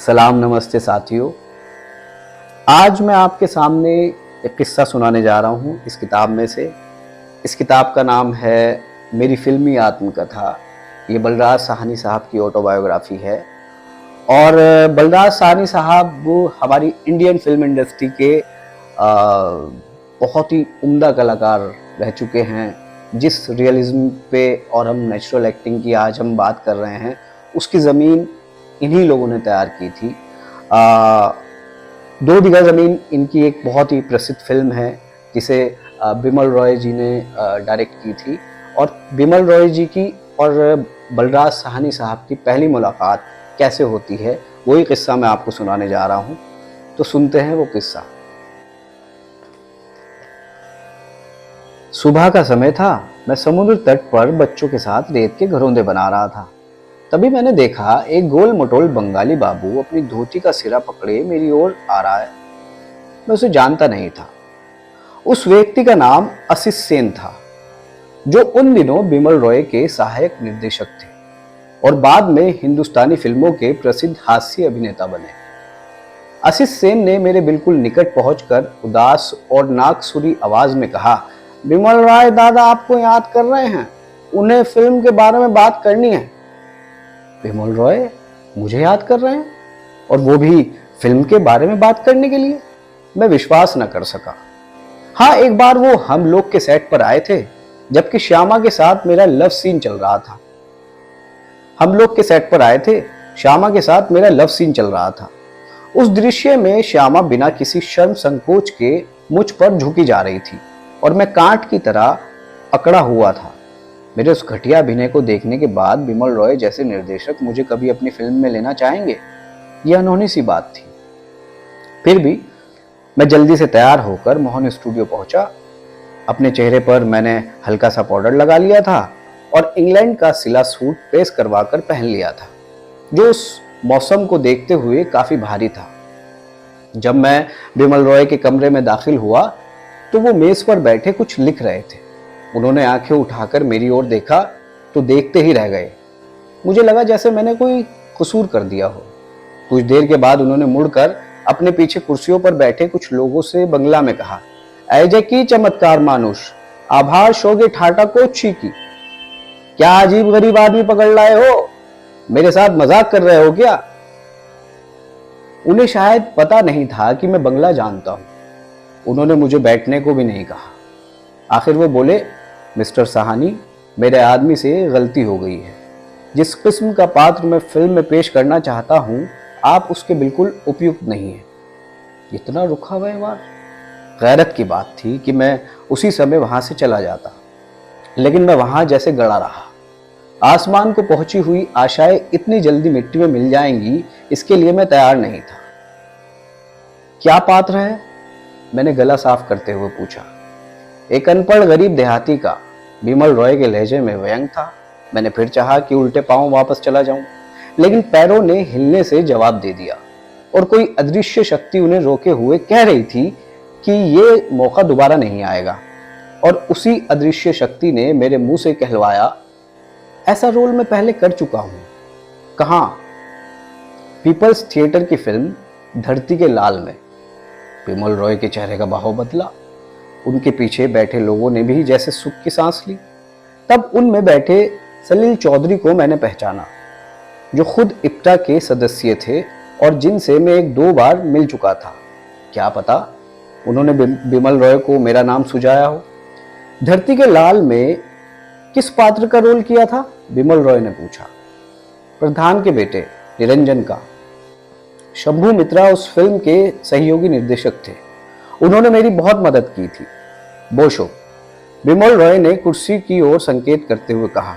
सलाम नमस्ते साथियों। आज मैं आपके सामने एक किस्सा सुनाने जा रहा हूँ इस किताब में से। इस किताब का नाम है मेरी फिल्मी आत्मकथा। ये बलराज साहनी साहब की ऑटोबायोग्राफी है। और बलराज साहनी साहब वो हमारी इंडियन फिल्म इंडस्ट्री के बहुत ही उम्दा कलाकार रह चुके हैं। जिस रियलिज्म पे और हम नेचुरल एक्टिंग की आज हम बात कर रहे हैं, उसकी ज़मीन इन्हीं लोगों ने तैयार की थी। 2 बीघा ज़मीन इनकी एक बहुत ही प्रसिद्ध फिल्म है जिसे बिमल रॉय जी ने डायरेक्ट की थी। और बिमल रॉय जी की और बलराज साहनी साहब की पहली मुलाकात कैसे होती है, वही किस्सा मैं आपको सुनाने जा रहा हूँ। तो सुनते हैं वो किस्सा। सुबह का समय था। मैं समुद्र तट पर बच्चों के साथ रेत के घरौंदे बना रहा था। तभी मैंने देखा एक गोल मटोल बंगाली बाबू अपनी धोती का सिरा पकड़े मेरी ओर आ रहा है। मैं उसे जानता नहीं था। उस व्यक्ति का नाम आशीष सेन था, जो उन दिनों बिमल रॉय के सहायक निर्देशक थे और बाद में हिंदुस्तानी फिल्मों के प्रसिद्ध हास्य अभिनेता बने। आशीष सेन ने मेरे बिल्कुल निकट पहुंचकर उदास और नाकसुरी आवाज में कहा, बिमल रॉय दादा आपको याद कर रहे हैं, उन्हें फिल्म के बारे में बात करनी है। बिमल रॉय मुझे याद कर रहे हैं, और वो भी फिल्म के बारे में बात करने के लिए? मैं विश्वास न कर सका। हाँ, एक बार वो हम लोग के सेट पर आए थे जबकि श्यामा के साथ मेरा लव सीन चल रहा था। हम लोग के सेट पर आए थे, श्यामा के साथ मेरा लव सीन चल रहा था। उस दृश्य में श्यामा बिना किसी शर्म संकोच के मुझ पर झुकी जा रही थी और मैं कांट की तरह अकड़ा हुआ था। मेरे उस घटिया अभिनय को देखने के बाद बिमल रॉय जैसे निर्देशक मुझे कभी अपनी फिल्म में लेना चाहेंगे? यह अनहोनी सी बात थी। फिर भी मैं जल्दी से तैयार होकर मोहन स्टूडियो पहुंचा। अपने चेहरे पर मैंने हल्का सा पाउडर लगा लिया था और इंग्लैंड का सिला सूट प्रेस करवाकर पहन लिया था, जो उस मौसम को देखते हुए काफी भारी था। जब मैं बिमल रॉय के कमरे में दाखिल हुआ तो वो मेज पर बैठे कुछ लिख रहे थे। उन्होंने आंखें उठाकर मेरी ओर देखा तो देखते ही रह गए। मुझे लगा जैसे मैंने कोई कसूर कर दिया हो। कुछ देर के बाद उन्होंने मुड़कर अपने पीछे कुर्सियों पर बैठे कुछ लोगों से बंगला में कहा, ऐजे की चमत्कार मानुष, आभार शोगे ठाटा को छी की। क्या अजीब गरीब आदमी पकड़ लाए हो? मेरे साथ मजाक कर रहे हो क्या? उन्हें शायद पता नहीं था कि मैं बंगला जानता हूं। उन्होंने मुझे बैठने को भी नहीं कहा। आखिर वो बोले, मिस्टर साहनी, मेरे आदमी से गलती हो गई है। जिस किस्म का पात्र मैं फिल्म में पेश करना चाहता हूं, आप उसके बिल्कुल उपयुक्त नहीं हैं। इतना रुखा व्यवहार। गैरत की बात थी कि मैं उसी समय वहां से चला जाता, लेकिन मैं वहां जैसे गड़ा रहा। आसमान को पहुंची हुई आशाएं इतनी जल्दी मिट्टी में मिल जाएंगी, इसके लिए मैं तैयार नहीं था। क्या पात्र है? मैंने गला साफ करते हुए पूछा। एक अनपढ़ गरीब देहाती का। बिमल रॉय के लहजे में व्यंग था। मैंने फिर चाहा कि उल्टे पांव वापस चला जाऊं, लेकिन पैरों ने हिलने से जवाब दे दिया और कोई अदृश्य शक्ति उन्हें रोके हुए कह रही थी कि ये मौका दोबारा नहीं आएगा। और उसी अदृश्य शक्ति ने मेरे मुंह से कहलवाया, ऐसा रोल मैं पहले कर चुका हूं। कहां? पीपल्स थिएटर की फिल्म धरती के लाल में। बिमल रॉय के चेहरे का भाव बदला। उनके पीछे बैठे लोगों ने भी जैसे सुख की सांस ली। तब उनमें बैठे सलील चौधरी को मैंने पहचाना, जो खुद इप्टा के सदस्य थे और जिनसे मैं 1-2 बार मिल चुका था। क्या पता उन्होंने बिमल रॉय को मेरा नाम सुझाया हो। धरती के लाल में किस पात्र का रोल किया था? बिमल रॉय ने पूछा। प्रधान के बेटे निरंजन का। शंभू मित्रा उस फिल्म के सहयोगी निर्देशक थे। उन्होंने मेरी बहुत मदद की थी। बोशो, बिमल रॉय ने कुर्सी की ओर संकेत करते हुए कहा।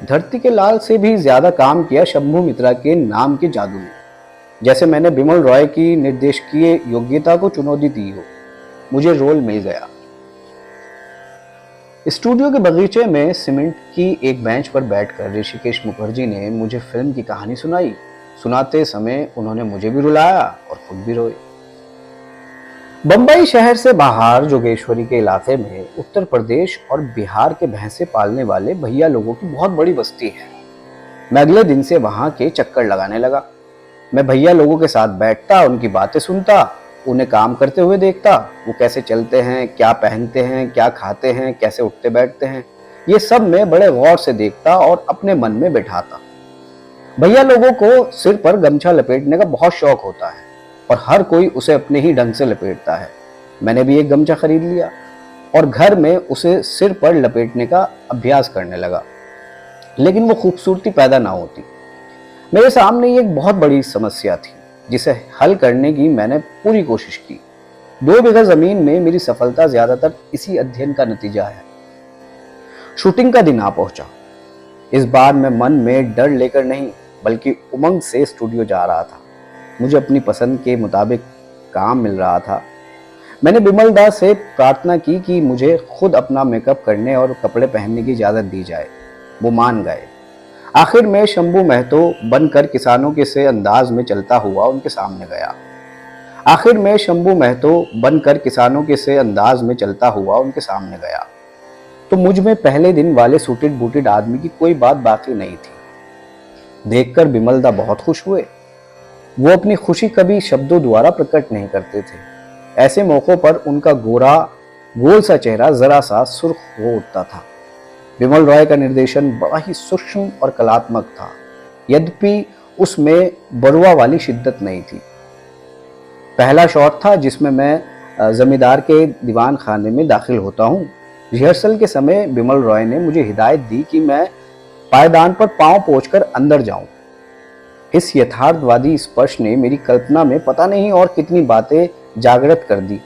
धरती के लाल से भी ज्यादा काम किया शंभू मित्रा के नाम के जादू ने, जैसे मैंने बिमल रॉय की निर्देशकीय योग्यता को चुनौती दी हो। मुझे रोल मिल गया। स्टूडियो के बगीचे में सीमेंट की एक बेंच पर बैठकर ऋषिकेश मुखर्जी ने मुझे फिल्म की कहानी सुनाई। सुनाते समय उन्होंने मुझे भी रुलाया और खुद भी रोए। बंबई शहर से बाहर जोगेश्वरी के इलाके में उत्तर प्रदेश और बिहार के भैंसे पालने वाले भैया लोगों की बहुत बड़ी बस्ती है। मैं अगले दिन से वहां के चक्कर लगाने लगा। मैं भैया लोगों के साथ बैठता, उनकी बातें सुनता, उन्हें काम करते हुए देखता, वो कैसे चलते हैं, क्या पहनते हैं, क्या खाते हैं, कैसे उठते बैठते हैं, ये सब मैं बड़े गौर से देखता और अपने मन में बैठाता। भैया लोगों को सिर पर गमछा लपेटने का बहुत शौक होता है और हर कोई उसे अपने ही ढंग से लपेटता है। मैंने भी एक गमछा खरीद लिया और घर में उसे सिर पर लपेटने का अभ्यास करने लगा, लेकिन वो खूबसूरती पैदा ना होती। मेरे सामने एक बहुत बड़ी समस्या थी जिसे हल करने की मैंने पूरी कोशिश की। 2 बीघा जमीन में मेरी सफलता ज्यादातर इसी अध्ययन का नतीजा है। शूटिंग का दिन आ पहुंचा। इस बार मैं मन में डर लेकर नहीं बल्कि उमंग से स्टूडियो जा रहा था। मुझे अपनी पसंद के मुताबिक काम मिल रहा था। मैंने बिमल दा से प्रार्थना की कि मुझे खुद अपना मेकअप करने और कपड़े पहनने की इजाज़त दी जाए। वो मान गए। आखिर में शंभू महतो बनकर किसानों के से अंदाज में चलता हुआ उनके सामने गया। आखिर में शंभू महतो बनकर किसानों के से अंदाज में चलता हुआ उनके सामने गया तो मुझ में पहले दिन वाले सूटेड बूटेड आदमी की कोई बात बाकी नहीं थी। देखकर बिमल दा बहुत खुश हुए। वो अपनी खुशी कभी शब्दों द्वारा प्रकट नहीं करते थे। ऐसे मौकों पर उनका गोल सा चेहरा जरा सा सुर्ख हो उठता था। बिमल रॉय का निर्देशन बड़ा ही सूक्ष्म और कलात्मक था, यद्यपि उसमें बरुआ वाली शिद्दत नहीं थी। पहला शॉट था जिसमें मैं जमींदार के दीवान खाने में दाखिल होता हूँ। रिहर्सल के समय बिमल रॉय ने मुझे हिदायत दी कि मैं पायदान पर पांव पोंछकर अंदर जाऊं। इस यथार्थवादी स्पर्श ने मेरी कल्पना में पता नहीं और कितनी बातें जागृत कर दी।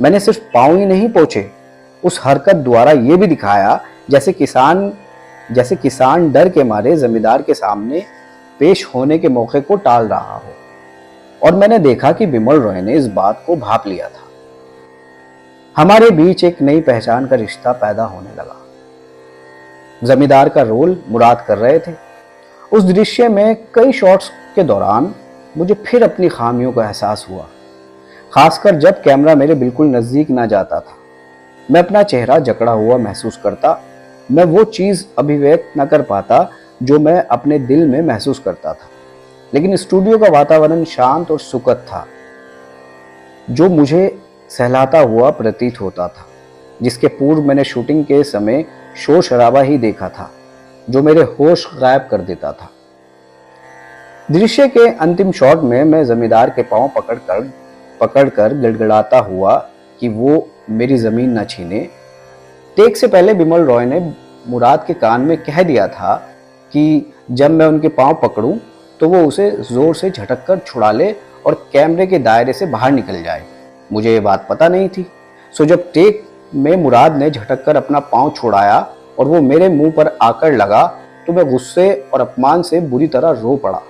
मैंने सिर्फ पांव ही नहीं पोंछे, उस हरकत द्वारा यह भी दिखाया जैसे किसान डर के मारे जमींदार के सामने पेश होने के मौके को टाल रहा हो। और मैंने देखा कि बिमल रॉय ने इस बात को भांप लिया था। हमारे बीच एक नई पहचान का रिश्ता पैदा होने लगा। जमींदार का रोल मुराद कर रहे थे। उस दृश्य में कई शॉट्स के दौरान मुझे फिर अपनी खामियों का एहसास हुआ, खासकर जब कैमरा मेरे बिल्कुल नजदीक ना जाता था। मैं अपना चेहरा जकड़ा हुआ महसूस करता। मैं वो चीज अभिव्यक्त न कर पाता जो मैं अपने दिल में महसूस करता था। लेकिन स्टूडियो का वातावरण शांत और सुखद था, जो मुझे सहलाता हुआ प्रतीत होता था। जिसके पूर्व मैंने शूटिंग के समय शोर शराबा ही देखा था जो मेरे होश गायब कर देता था। दृश्य के अंतिम शॉट में मैं जमींदार के पांव पकड़कर गिड़गिड़ाता हुआ कि वो मेरी जमीन न छीने। टेक से पहले बिमल रॉय ने मुराद के कान में कह दिया था कि जब मैं उनके पांव पकड़ूं तो वो उसे जोर से झटक कर छुड़ा ले और कैमरे के दायरे से बाहर निकल जाए। मुझे ये बात पता नहीं थी। सो जब टेक में मुराद ने झटक कर अपना पांव छुड़ाया और वो मेरे मुंह पर आकर लगा तो मैं गुस्से और अपमान से बुरी तरह रो पड़ा।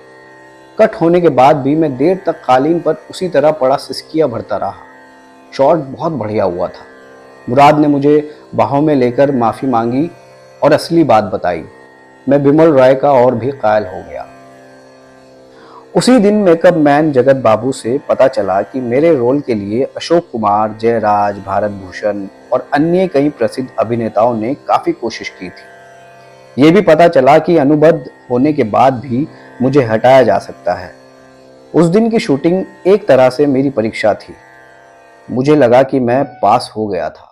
कट होने के बाद भी मैं देर तक कालीन पर उसी तरह पड़ा सिसकियां भरता रहा। शॉट बहुत बढ़िया हुआ था। मुराद ने मुझे बाहों में लेकर माफी मांगी और असली बात बताई। मैं बिमल रॉय का और भी कायल हो गया। उसी दिन मेकअप मैन जगत बाबू से पता चला कि मेरे रोल के लिए अशोक कुमार, जयराज, भारत भूषण और अन्य कई प्रसिद्ध अभिनेताओं ने काफी कोशिश की थी। ये भी पता चला कि अनुबंध होने के बाद भी मुझे हटाया जा सकता है। उस दिन की शूटिंग एक तरह से मेरी परीक्षा थी। मुझे लगा कि मैं पास हो गया था।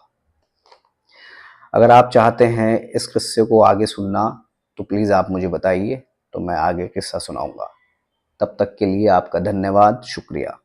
अगर आप चाहते हैं इस किस्से को आगे सुनना तो प्लीज़ आप मुझे बताइए, तो मैं आगे किस्सा सुनाऊंगा। तब तक के लिए आपका धन्यवाद, शुक्रिया।